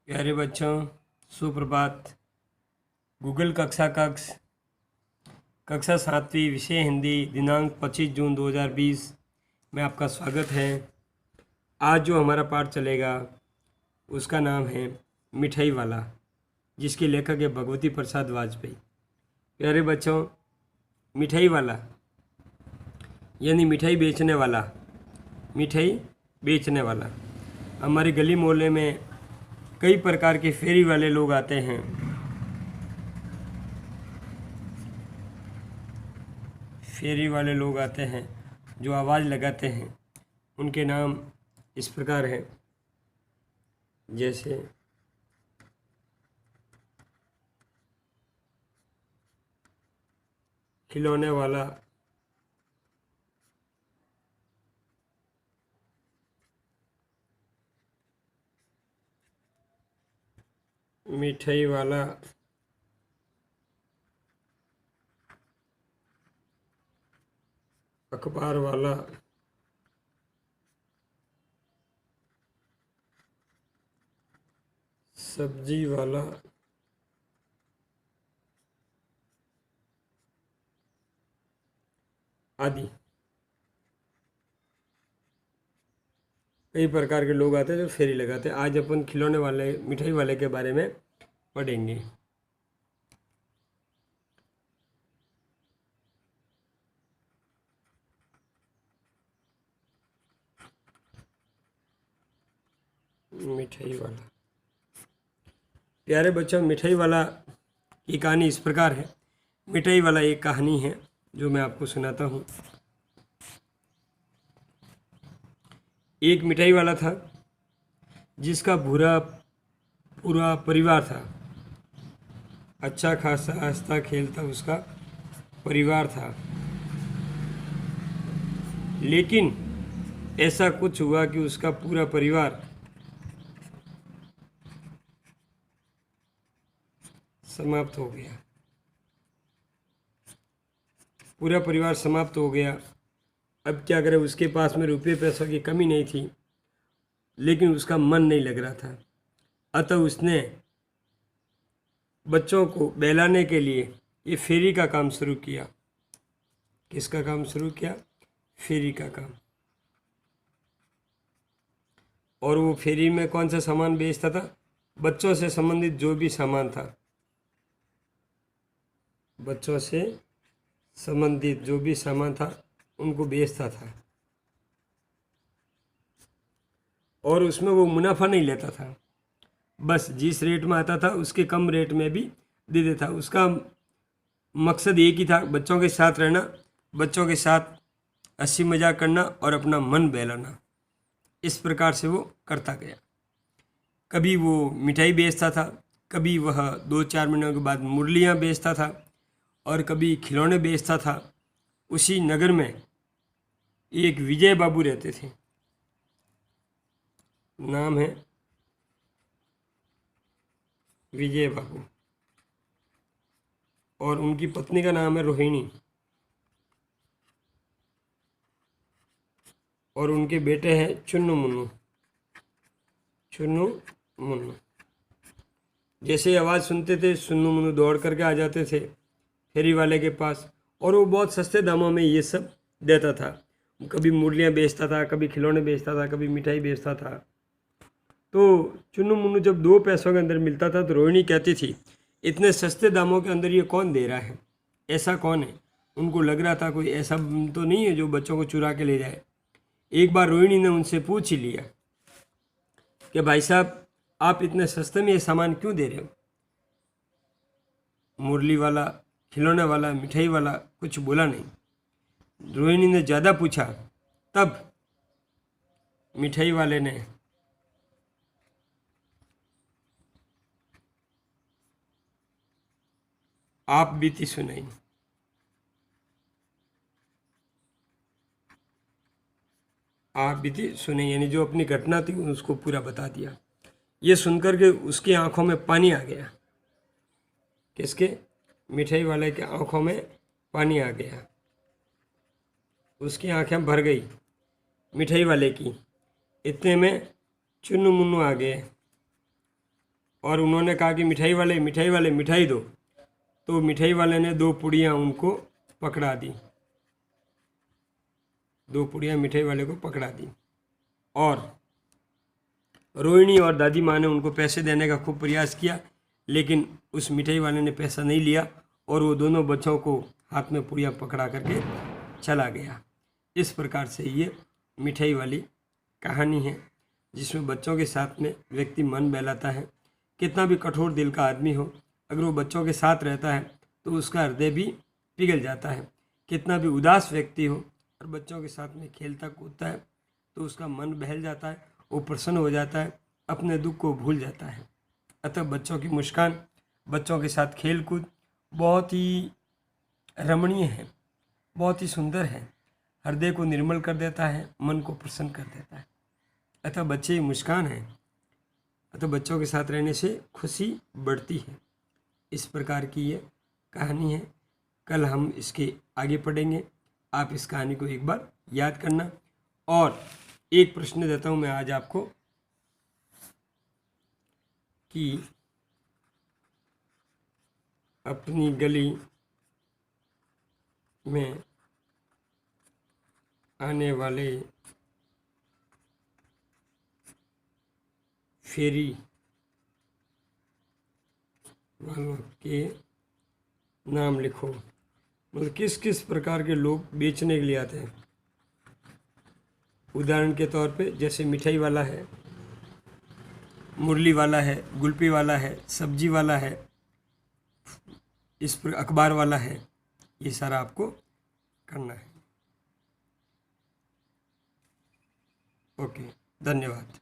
प्यारे बच्चों, सुप्रभात। गूगल कक्षा कक्ष कक्षा 7वीं विषय हिंदी दिनांक 25 जून 2020 में आपका स्वागत है। आज जो हमारा पाठ चलेगा उसका नाम है मिठाई वाला, जिसके लेखक है भगवती प्रसाद वाजपेयी। प्यारे बच्चों, मिठाई वाला यानी मिठाई बेचने वाला, मिठाई बेचने वाला। हमारे गली मोहल्ले में कई प्रकार के फेरी वाले लोग आते हैं। फेरी वाले लोग आते हैं जो आवाज़ लगाते हैं। उनके नाम इस प्रकार हैं, जैसे खिलौने वाला, मिठाई वाला, अखबार वाला, सब्जी वाला, आदि कई प्रकार के लोग आते हैं जो फेरी लगाते हैं। आज अपन खिलौने वाले, मिठाई वाले के बारे में पढ़ेंगे। मिठाई वाला। प्यारे बच्चों, मिठाई वाला की कहानी इस प्रकार है। मिठाई वाला एक कहानी है जो मैं आपको सुनाता हूँ। एक मिठाई वाला था जिसका पूरा परिवार था। अच्छा खासा हंसता खेलता उसका परिवार था। लेकिन ऐसा कुछ हुआ कि उसका पूरा परिवार समाप्त हो गया। पूरा परिवार समाप्त हो गया। अब क्या करे, उसके पास में रुपये पैसों की कमी नहीं थी, लेकिन उसका मन नहीं लग रहा था। अतः उसने बच्चों को बहलाने के लिए ये फेरी का काम शुरू किया। किसका काम शुरू किया? फेरी का काम। और वो फेरी में कौन सा सामान बेचता था? बच्चों से संबंधित जो भी सामान था, बच्चों से संबंधित जो भी सामान था उनको बेचता था। और उसमें वो मुनाफा नहीं लेता था, बस जिस रेट में आता था उसके कम रेट में भी दे देता। उसका मकसद एक ही था, बच्चों के साथ रहना, बच्चों के साथ हंसी मजाक करना और अपना मन बहलाना। इस प्रकार से वो करता गया। कभी वो मिठाई बेचता था, कभी वह 2-4 महीनों के बाद मुरलियाँ बेचता था, और कभी खिलौने बेचता था। उसी नगर में एक विजय बाबू रहते थे। नाम है विजय बाबू, और उनकी पत्नी का नाम है रोहिणी, और उनके बेटे हैं चुन्नू मुन्नू। चुन्नू मुन्नू जैसे ही आवाज़ सुनते थे, चुन्नू मुन्नू दौड़ करके आ जाते थे फेरी वाले के पास, और वो बहुत सस्ते दामों में ये सब देता था। कभी मुरलियाँ बेचता था, कभी खिलौने बेचता था, कभी मिठाई बेचता था। तो चुन्नू मुन्नू जब 2 पैसों के अंदर मिलता था तो रोहिणी कहती थी, इतने सस्ते दामों के अंदर ये कौन दे रहा है? ऐसा कौन है? उनको लग रहा था कोई ऐसा तो नहीं है जो बच्चों को चुरा के ले जाए। एक बार रोहिणी ने उनसे पूछ ही लिया कि भाई साहब, आप इतने सस्ते में ये सामान क्यों दे रहे हो? मुरली वाला, खिलौने वाला, मिठाई वाला कुछ बोला नहीं। रोहिणी ने ज़्यादा पूछा, तब मिठाई वाले ने आप बीती सुनाई। आप बीती सुनाई यानी जो अपनी घटना थी उसको पूरा बता दिया। ये सुनकर के उसकी आंखों में पानी आ गया। किसके? मिठाई वाले के आंखों में पानी आ गया। उसकी आंखें भर गई मिठाई वाले की। इतने में चुन्नू मुन्नू आ गए। और उन्होंने कहा कि मिठाई वाले मिठाई दो। तो मिठाई वाले ने 2 पुड़ियाँ उनको पकड़ा दी, 2 पुड़ियाँ मिठाई वाले को पकड़ा दी। और रोहिणी और दादी माँ ने उनको पैसे देने का खूब प्रयास किया, लेकिन उस मिठाई वाले ने पैसा नहीं लिया और वो दोनों बच्चों को हाथ में पुड़ियाँ पकड़ा करके चला गया। इस प्रकार से ये मिठाई वाली कहानी है, जिसमें बच्चों के साथ में व्यक्ति मन बहलाता है। कितना भी कठोर दिल का आदमी हो, अगर वो बच्चों के साथ रहता है तो उसका हृदय भी पिघल जाता है। कितना भी उदास व्यक्ति हो और बच्चों के साथ में खेलता कूदता है तो उसका मन बहल जाता है, वो प्रसन्न हो जाता है, अपने दुख को भूल जाता है। अतः बच्चों की मुस्कान, बच्चों के साथ खेल कूद बहुत ही रमणीय है, बहुत ही सुंदर है, हृदय को निर्मल कर देता है, मन को प्रसन्न कर देता है। अतः बच्चे ही मुस्कान है, अतः बच्चों के साथ रहने से खुशी बढ़ती है। इस प्रकार की ये कहानी है। कल हम इसके आगे पढ़ेंगे। आप इस कहानी को एक बार याद करना। और एक प्रश्न देता हूँ मैं आज आपको कि अपनी गली में आने वाले फेरी वालों के नाम लिखो। मतलब किस किस प्रकार के लोग बेचने के लिए आते हैं। उदाहरण के तौर पे जैसे मिठाई वाला है, मुरली वाला है, गुल्फी वाला है, सब्जी वाला है, इस पर अखबार वाला है, ये सारा आपको करना है। ओके, धन्यवाद।